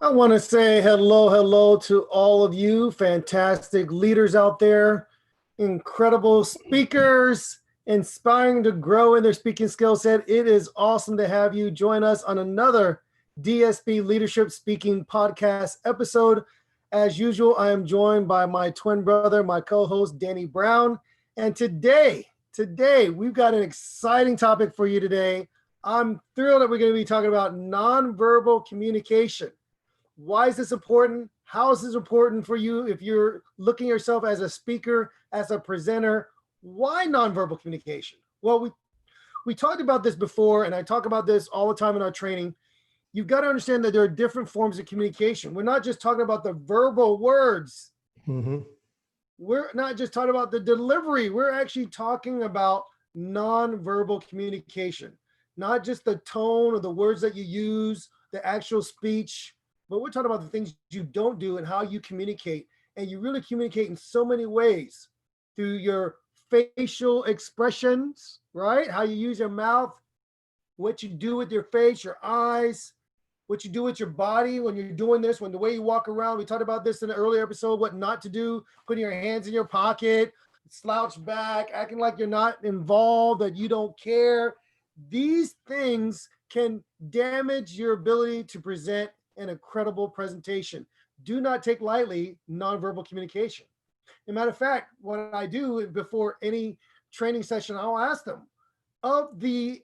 I want to say hello to all of you fantastic leaders out there, incredible speakers, inspiring to grow in their speaking skill set. It is awesome to have you join us on another DSB Leadership Speaking Podcast episode. As usual, I am joined by my twin brother, my co-host, Danny Brown. And today, we've got an exciting topic for you today. I'm thrilled that we're going to be talking about nonverbal communication. Why is this important? How is this important for you if you're looking at yourself as a speaker, as a presenter? Why nonverbal communication? Well, we talked about this before, and I talk about this all the time in our training. You've got to understand that there are different forms of communication. We're not just talking about the verbal words. Mm-hmm. We're not just talking about the delivery. We're actually talking about nonverbal communication, not just the tone or the words that you use, the actual speech, but we're talking about the things you don't do and how you communicate. And you really communicate in so many ways through your facial expressions, right? How you use your mouth, what you do with your face, your eyes, what you do with your body when you're doing this, when the way you walk around. We talked about this in an earlier episode, what not to do, putting your hands in your pocket, slouch back, acting like you're not involved, that you don't care. These things can damage your ability to present an incredible presentation. Do not take lightly nonverbal communication. As a matter of fact, what I do before any training session, I'll ask them, of the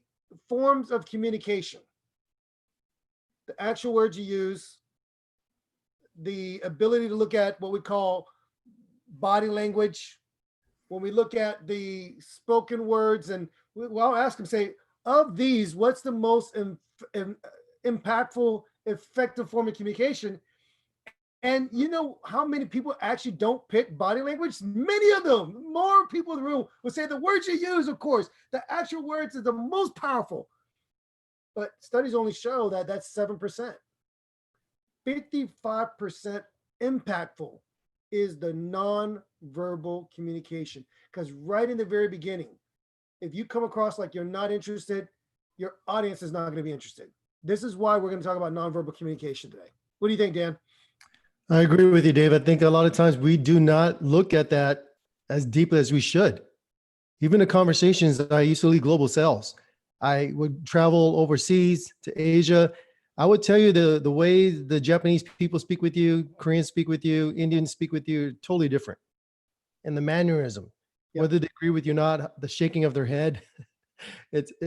forms of communication, the actual words you use, the ability to look at what we call body language, when we look at the spoken words, and I'll ask them, say, of these, what's the most impactful, effective form of communication? And you know how many people actually don't pick body language? Many of them, more people in the room will say the words you use, of course, the actual words is the most powerful. But studies only show that that's 7%. 55% impactful is the non-verbal communication. Because right in the very beginning, if you come across like you're not interested, your audience is not going to be interested. This is why we're going to talk about nonverbal communication today. What do you think, Dan? I agree with you, Dave. I think a lot of times we do not look at that as deeply as we should. Even the conversations that I used to lead global sales, I would travel overseas to Asia. I would tell you the way the Japanese people speak with you, Koreans speak with you, Indians speak with you, totally different. And the mannerism, whether they agree with you or not, the shaking of their head, it's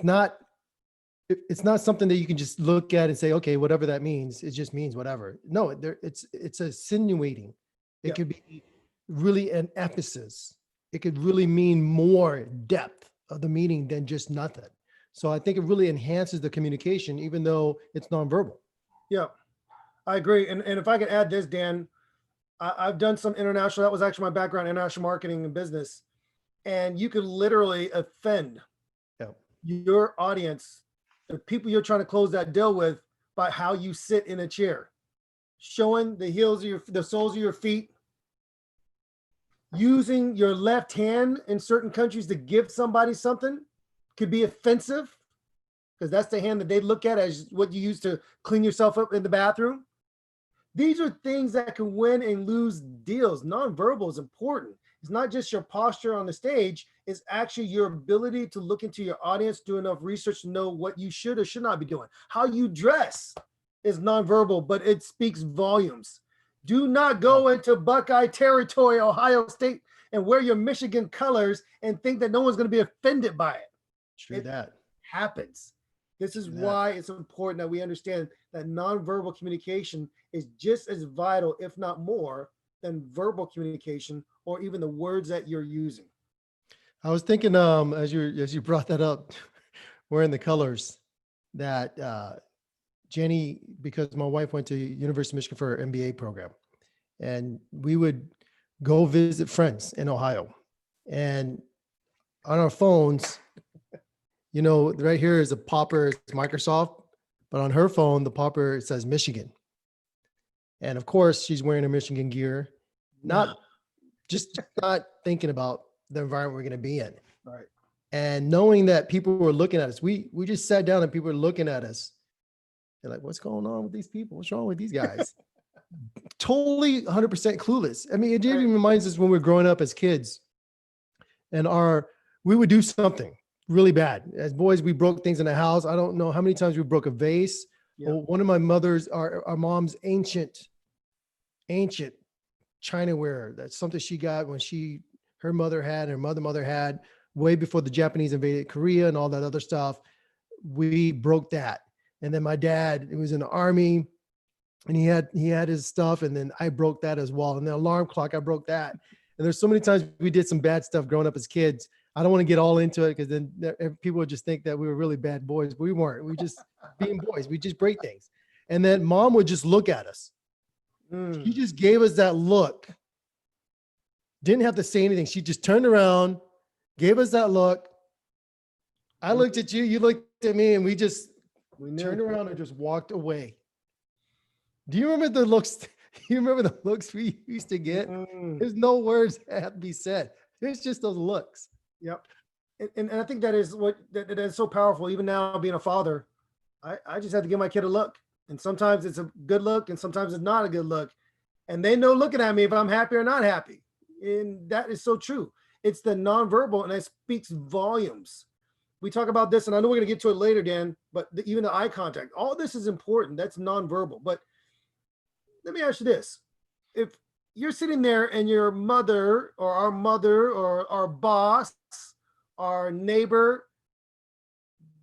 not something that you can just look at and say, okay, whatever that means, it just means whatever. No, it's insinuating. It could be really an emphasis. It could really mean more depth of the meaning than just nothing. So I think it really enhances the communication, even though it's nonverbal. Yeah, I agree. And if I could add this, Dan, I've done some international, that was actually my background, international marketing and business. And you could literally offend your audience, the people you're trying to close that deal with, by how you sit in a chair, showing the soles of your feet, using your left hand in certain countries to give somebody something could be offensive, because that's the hand that they look at as what you use to clean yourself up in the bathroom. These are things that can win and lose deals. Nonverbal is important. It's not just your posture on the stage, it's actually your ability to look into your audience, do enough research to know what you should or should not be doing. How you dress is nonverbal, but it speaks volumes. Do not go into Buckeye territory, Ohio State, and wear your Michigan colors and think that no one's going to be offended by it. True that. Happens. This is why it's important that we understand that nonverbal communication is just as vital, if not more, than verbal communication or even the words that you're using. I was thinking, as you brought that up, wearing the colors, that Jenny, because my wife went to University of Michigan for her MBA program, and we would go visit friends in Ohio, and on our phones, you know, right here is a popper, it's Microsoft, but on her phone, the popper, it says Michigan. And of course, she's wearing her Michigan gear, not thinking about the environment we're going to be in. Right. And knowing that people were looking at us, we just sat down and people were looking at us. They're like, what's going on with these people? What's wrong with these guys? Totally 100% clueless. I mean, it Right. even reminds us when we we're growing up as kids and we would do something really bad. As boys, we broke things in the house. I don't know how many times we broke a vase. Yeah. Well, one of my mother's, our mom's ancient Chinaware. That's something she got when her mother had, her mother had way before the Japanese invaded Korea and all that other stuff. We broke that. And then my dad, he was in the army and he had his stuff. And then I broke that as well. And the alarm clock, I broke that. And there's so many times we did some bad stuff growing up as kids. I don't want to get all into it because then people would just think that we were really bad boys, but we weren't. We just being boys. We just break things. And then mom would just look at us. She just gave us that look. Didn't have to say anything. She just turned around, gave us that look. I looked at you, you looked at me, and we turned around and just walked away. Do you remember the looks? Do you remember the looks we used to get? There's no words that have to be said. It's just those looks. Yep. And I think that is that is so powerful. Even now being a father, I just have to give my kid a look. And sometimes it's a good look and sometimes it's not a good look. And they know looking at me if I'm happy or not happy. And that is so true. It's the nonverbal and it speaks volumes. We talk about this and I know we're going to get to it later, Dan, but even the eye contact, all this is important. That's nonverbal. But let me ask you this. If you're sitting there and your mother or our boss, our neighbor,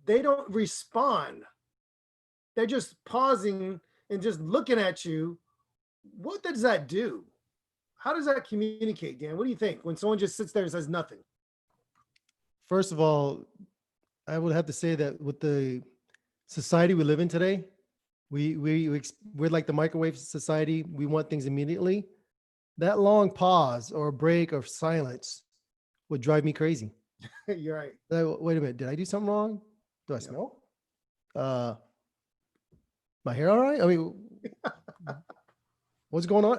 they don't respond. They're just pausing and just looking at you. What does that do? How does that communicate, Dan? What do you think when someone just sits there and says nothing? First of all, I would have to say that with the society we live in today, we're like the microwave society. We want things immediately. That long pause or break or silence would drive me crazy. You're right. Wait a minute. Did I do something wrong? Do I smell? My hair all right? I mean, what's going on?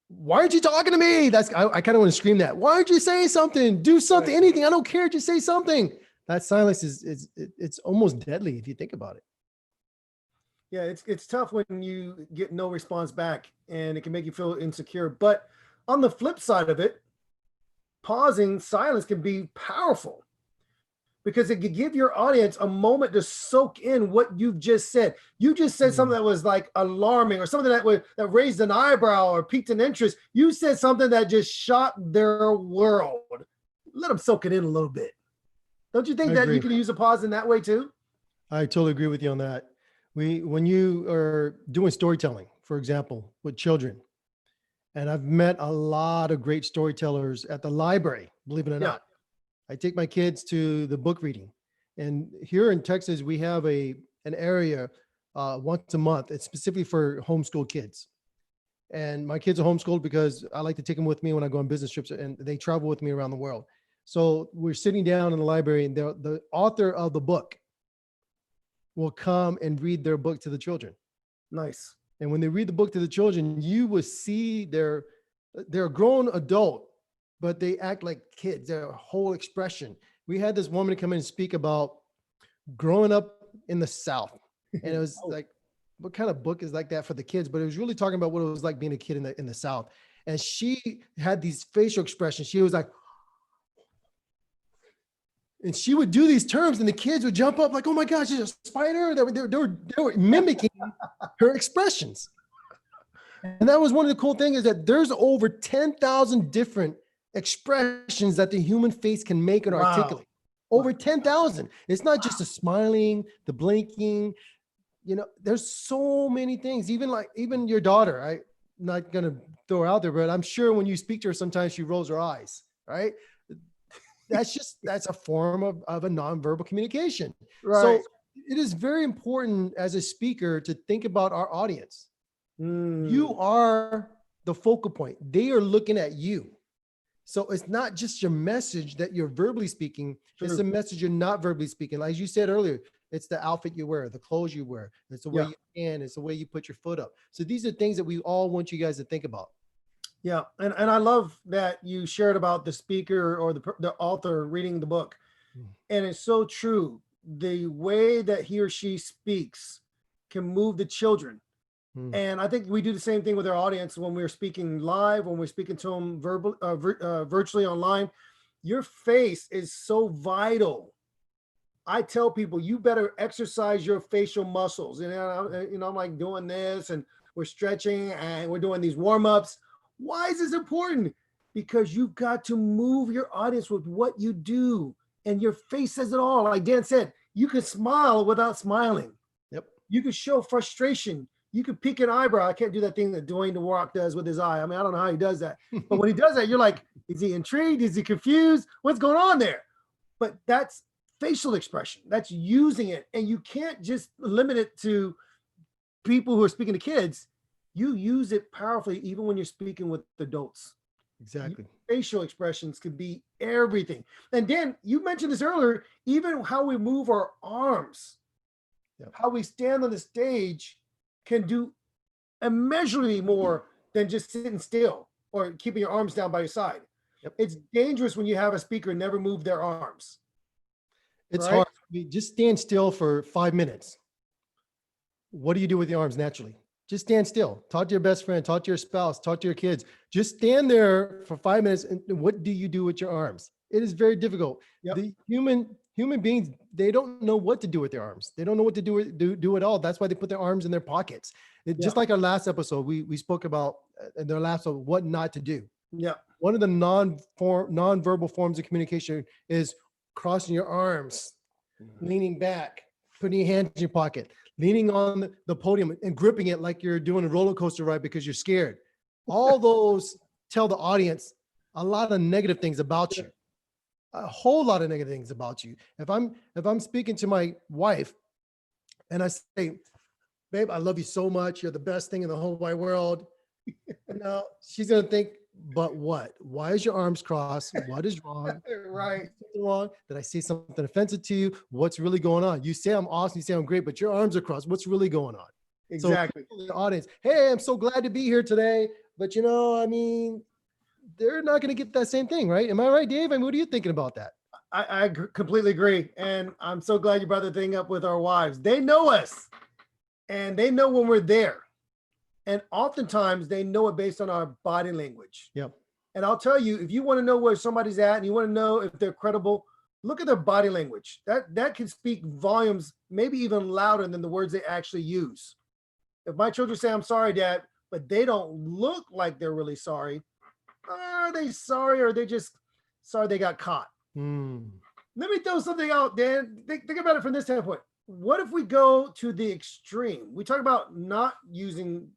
Why aren't you talking to me? I kind of want to scream that. Why aren't you saying something? Do something, anything. I don't care. Just say something. That silence it's almost deadly if you think about it. Yeah, it's tough when you get no response back and it can make you feel insecure. But on the flip side of it, pausing silence can be powerful because it could give your audience a moment to soak in what you've just said. You just said something that was like alarming or something that raised an eyebrow or piqued an interest. You said something that just shocked their world. Let them soak it in a little bit. Don't you think that you can use a pause in that way too? I totally agree with you on that. When you are doing storytelling, for example, with children, and I've met a lot of great storytellers at the library, believe it or not. I take my kids to the book reading. And here in Texas, we have an area once a month. It's specifically for homeschool kids. And my kids are homeschooled because I like to take them with me when I go on business trips and they travel with me around the world. So we're sitting down in the library and the author of the book will come and read their book to the children. Nice. And when they read the book to the children, you will see they're a grown adult, but they act like kids. Their whole expression. We had this woman come in and speak about growing up in the South. And it was like, what kind of book is like that for the kids? But it was really talking about what it was like being a kid in the South. And she had these facial expressions. She was like, and she would do these terms and the kids would jump up like, oh my gosh, there's a spider. They were mimicking her expressions. And that was one of the cool things is that there's over 10,000 different expressions that the human face can make and articulate. Over 10,000. It's not just the smiling, the blinking, there's so many things, even your daughter. I'm not going to throw her out there, but I'm sure when you speak to her, sometimes she rolls her eyes, right? That's a form of a nonverbal communication. Right. So it is very important as a speaker to think about our audience. You are the focal point. They are looking at you. So it's not just your message that you're verbally speaking. True. It's the message you're not verbally speaking. Like you said earlier, it's the outfit you wear, the clothes you wear. It's the way you stand. It's the way you put your foot up. So these are things that we all want you guys to think about. Yeah. And I love that you shared about the speaker or the author reading the book. And it's so true. The way that he or she speaks can move the children. Mm. And I think we do the same thing with our audience when we're speaking live, when we're speaking to them virtually online. Your face is so vital. I tell people you better exercise your facial muscles. I'm like doing this and we're stretching and we're doing these warm-ups. Why is this important? Because you've got to move your audience with what you do. And your face says it all. Like Dan said, you can smile without smiling. Yep. You can show frustration. You can peek an eyebrow. I can't do that thing that Dwayne The Rock does with his eye. I mean, I don't know how he does that. But when he does that, you're like, is he intrigued? Is he confused? What's going on there? But that's facial expression. That's using it. And you can't just limit it to people who are speaking to kids. You use it powerfully even when you're speaking with adults. Exactly. Facial expressions could be everything. And Dan, you mentioned this earlier, even how we move our arms, Yep. how we stand on the stage can do immeasurably more than just sitting still or keeping your arms down by your side. Yep. It's dangerous when you have a speaker never move their arms. It's right? hard. Just stand still for 5 minutes. What do you do with your arms naturally? Just stand still. Talk to your best friend, talk to your spouse, talk to your kids. Just stand there for 5 minutes. And what do you do with your arms? It is very difficult. Yep. The human beings, they don't know what to do with their arms. They don't know what to do at all. That's why they put their arms in their pockets. Just like our last episode, we spoke about in their last episode, what not to do. Yeah. One of the non-verbal forms of communication is crossing your arms, leaning back, putting your hands in your pocket, leaning on the podium and gripping it like you're doing a roller coaster ride because you're scared. All those tell the audience a lot of negative things about you, a whole lot of negative things about you. If I'm speaking to my wife and I say, babe, I love you so much. You're the best thing in the whole wide world. Now she's going to think, but what? Why is your arms crossed? What is wrong? Right. Wrong? Did I say something offensive to you? What's really going on? You say I'm awesome. You say I'm great, but your arms are crossed. What's really going on? Exactly. So the audience, hey, I'm so glad to be here today. But I mean, they're not going to get that same thing, right? Am I right, Dave? I mean, what are you thinking about that? I completely agree. And I'm so glad you brought the thing up with our wives. They know us and they know when we're there. And oftentimes they know it based on our body language. Yep. And I'll tell you, if you want to know where somebody's at and you want to know if they're credible, look at their body language. That can speak volumes, maybe even louder than the words they actually use. If my children say, I'm sorry, Dad, but they don't look like they're really sorry, are they sorry or are they just sorry they got caught? Let me throw something out, Dan. Think about it from this standpoint. What if we go to the extreme? We talk about not using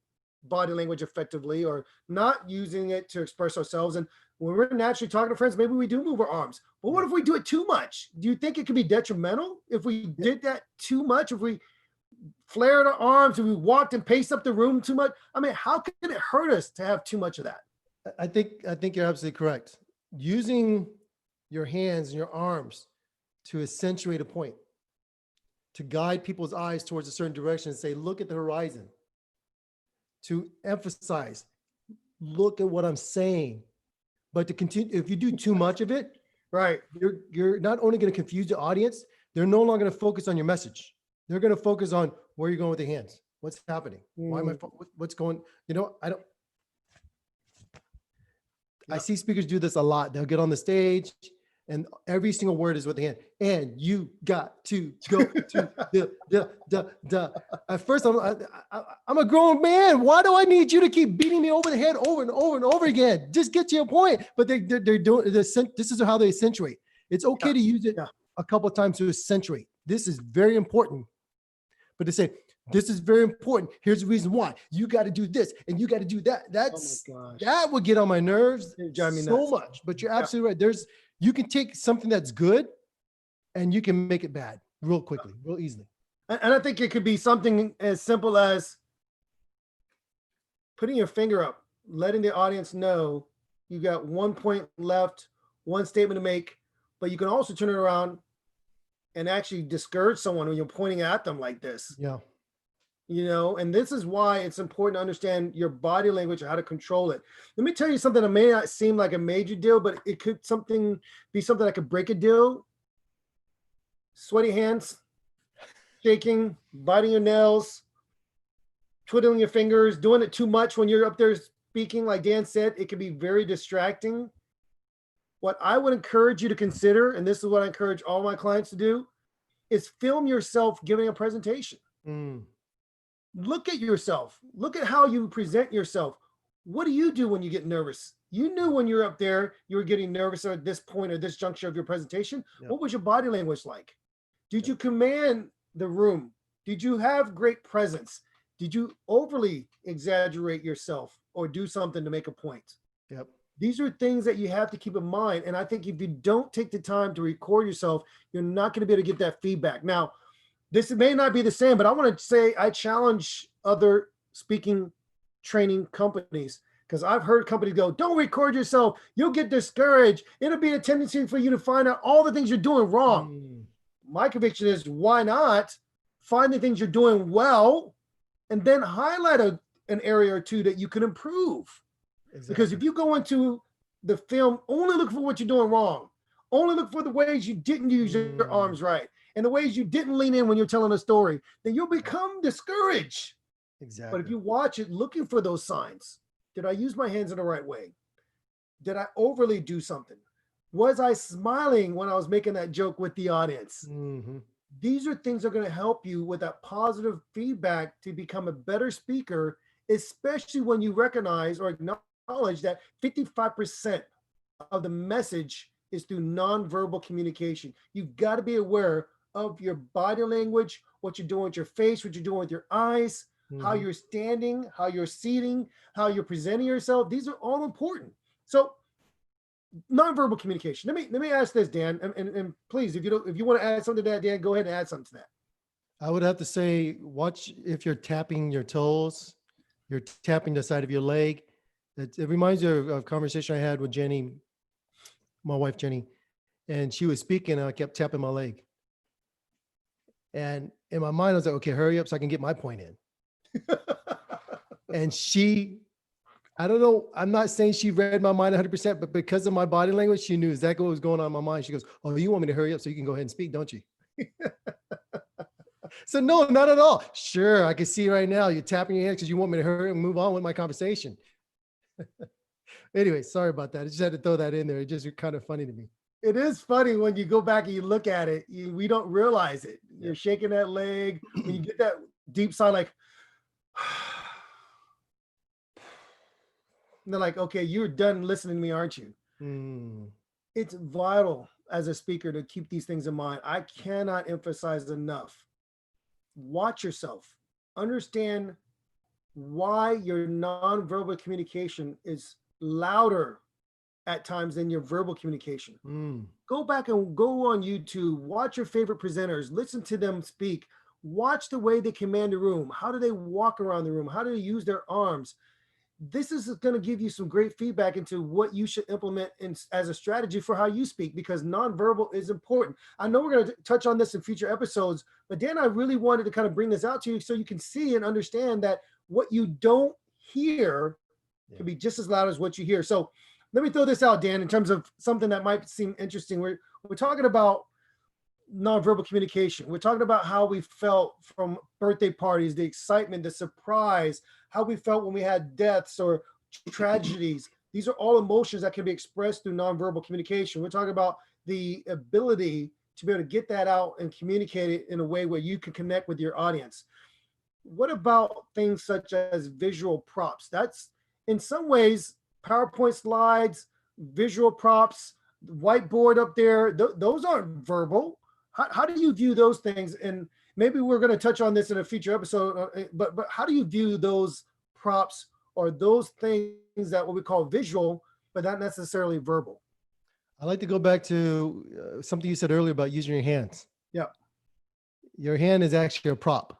body language effectively or not using it to express ourselves. And when we're naturally talking to friends, maybe we do move our arms. But what if we do it too much? Do you think it could be detrimental if we did that too much? If we flared our arms, if we walked and paced up the room too much? I mean, how could it hurt us to have too much of that? I think you're absolutely correct. Using your hands and your arms to accentuate a point, to guide people's eyes towards a certain direction and say, look at the horizon. To emphasize, look at what I'm saying. But to continue, if you do too much of it, right, you're not only going to confuse the audience, they're no longer going to focus on your message. They're going to focus on where you're going with your hands. What's happening? Why am I? What's going? I see speakers do this a lot. They'll get on the stage and every single word is with the hand. And you got to go to At first, I'm a grown man. Why do I need you to keep beating me over the head over and over and over again? Just get to your point. But they're doing this. This is how they accentuate. It's okay to use it a couple of times to accentuate. This is very important. But to say, this is very important. Here's the reason why. You got to do this and you got to do that. That would get on my nerves so much. But you're absolutely right. You can take something that's good and you can make it bad real quickly, real easily. And I think it could be something as simple as putting your finger up, letting the audience know you got 1 point left, one statement to make, but you can also turn it around and actually discourage someone when you're pointing at them like this. Yeah. And this is why it's important to understand your body language, how to control it. Let me tell you something that may not seem like a major deal, but it could be something that could break a deal. Sweaty hands, shaking, biting your nails, twiddling your fingers, doing it too much when you're up there speaking, like Dan said, it can be very distracting. What I would encourage you to consider, and this is what I encourage all my clients to do, is film yourself giving a presentation. Mm. Look at yourself. Look at how you present yourself. What do you do when you get nervous? You knew when you're up there, you were getting nervous at this point or this juncture of your presentation. Yep. What was your body language like? Did you command the room? Did you have great presence? Did you overly exaggerate yourself or do something to make a point? Yep. These are things that you have to keep in mind. And I think if you don't take the time to record yourself, you're not going to be able to get that feedback. Now, this may not be the same, but I want to say I challenge other speaking training companies, because I've heard companies go, don't record yourself. You'll get discouraged. It'll be a tendency for you to find out all the things you're doing wrong. Mm. My conviction is, why not find the things you're doing well and then highlight an area or two that you can improve? Exactly. Because if you go into the film, only look for what you're doing wrong. Only look for the ways you didn't use your arms right and the ways you didn't lean in when you're telling a story, then you'll become discouraged. Exactly. But if you watch it looking for those signs, did I use my hands in the right way? Did I overly do something? Was I smiling when I was making that joke with the audience? Mm-hmm. These are things that are going to help you with that positive feedback to become a better speaker, especially when you recognize or acknowledge that 55% of the message is through nonverbal communication. You've got to be aware of your body language, what you're doing with your face, what you're doing with your eyes, how you're standing, how you're seating, how you're presenting yourself. These are all important. So nonverbal communication. Let me ask this, Dan, and please, if you want to add something to that, Dan, go ahead and add something to that. I would have to say, watch if you're tapping your toes, you're tapping the side of your leg. It reminds you of a conversation I had with Jenny, my wife, Jenny, and she was speaking and I kept tapping my leg. And in my mind, I was like, okay, hurry up so I can get my point in. And I don't know, I'm not saying she read my mind 100%, but because of my body language, she knew exactly what was going on in my mind. She goes, oh, you want me to hurry up so you can go ahead and speak, don't you? So no, not at all. Sure, I can see right now you're tapping your hands because you want me to hurry and move on with my conversation. Anyway, sorry about that. I just had to throw that in there. It's just kind of funny to me. It is funny when you go back and you look at it, we don't realize it. You're shaking that leg. When you get that deep sigh, like, and they're like, okay, you're done listening to me, aren't you? It's vital as a speaker to keep these things in mind. I cannot emphasize enough. Watch yourself. Understand why your nonverbal communication is louder at times than your verbal communication. Go back and go on YouTube, watch your favorite presenters, listen to them speak, watch the way they command the room. How do they walk around the room? How do they use their arms? This is going to give you some great feedback into what you should implement as a strategy for how you speak, because nonverbal is important. I know we're going to touch on this in future episodes, but Dan, I really wanted to kind of bring this out to you so you can see and understand that what you don't hear can be just as loud as what you hear. So let me throw this out, Dan, in terms of something that might seem interesting. We're talking about nonverbal communication. We're talking about how we felt from birthday parties, the excitement, the surprise, how we felt when we had deaths or tragedies. These are all emotions that can be expressed through nonverbal communication. We're talking about the ability to be able to get that out and communicate it in a way where you can connect with your audience. What about things such as visual props? That's in some ways PowerPoint slides, visual props, whiteboard up there. Those aren't verbal. How do you view those things? And maybe we're going to touch on this in a future episode, but how do you view those props or those things that what we call visual, but not necessarily verbal? I like to go back to something you said earlier about using your hands. Yeah. Your hand is actually a prop.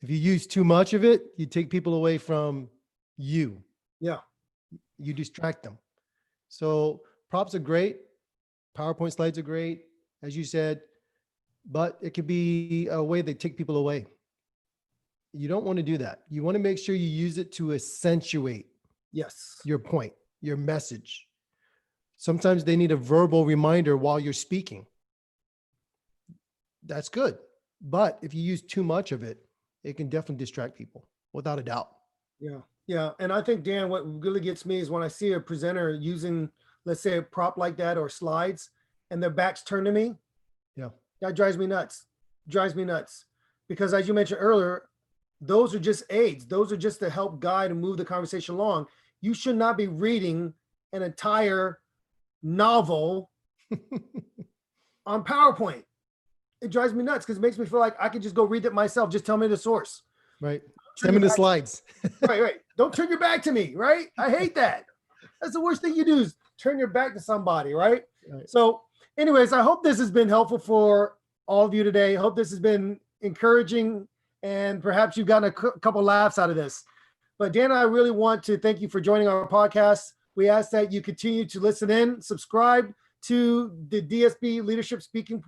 If you use too much of it, you take people away from you. Yeah. You distract them. So props are great. PowerPoint slides are great, as you said, but it could be a way they take people away. You don't want to do that. You want to make sure you use it to accentuate your point, your message. Sometimes they need a verbal reminder while you're speaking. That's good. But if you use too much of it, it can definitely distract people. without a doubt. Yeah. Yeah. And I think, Dan, what really gets me is when I see a presenter using, let's say, a prop like that or slides and their backs turned to me. Yeah. That drives me nuts. Drives me nuts. Because as you mentioned earlier, those are just aids. Those are just to help guide and move the conversation along. You should not be reading an entire novel on PowerPoint. It drives me nuts because it makes me feel like I could just go read it myself. Just tell me the source. Right. Send me the slides. Right. Don't turn your back to me, right? I hate that. That's the worst thing you do is turn your back to somebody, right? So anyways, I hope this has been helpful for all of you today. I hope this has been encouraging and perhaps you've gotten a couple laughs out of this. But Dan and I really want to thank you for joining our podcast. We ask that you continue to listen in, subscribe to the DSB Leadership Speaking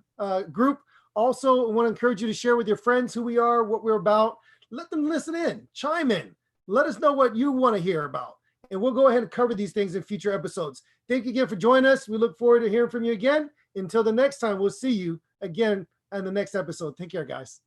group. Also, I want to encourage you to share with your friends who we are, what we're about. Let them listen in, chime in. Let us know what you want to hear about. And we'll go ahead and cover these things in future episodes. Thank you again for joining us. We look forward to hearing from you again. Until the next time, we'll see you again in the next episode. Take care, guys.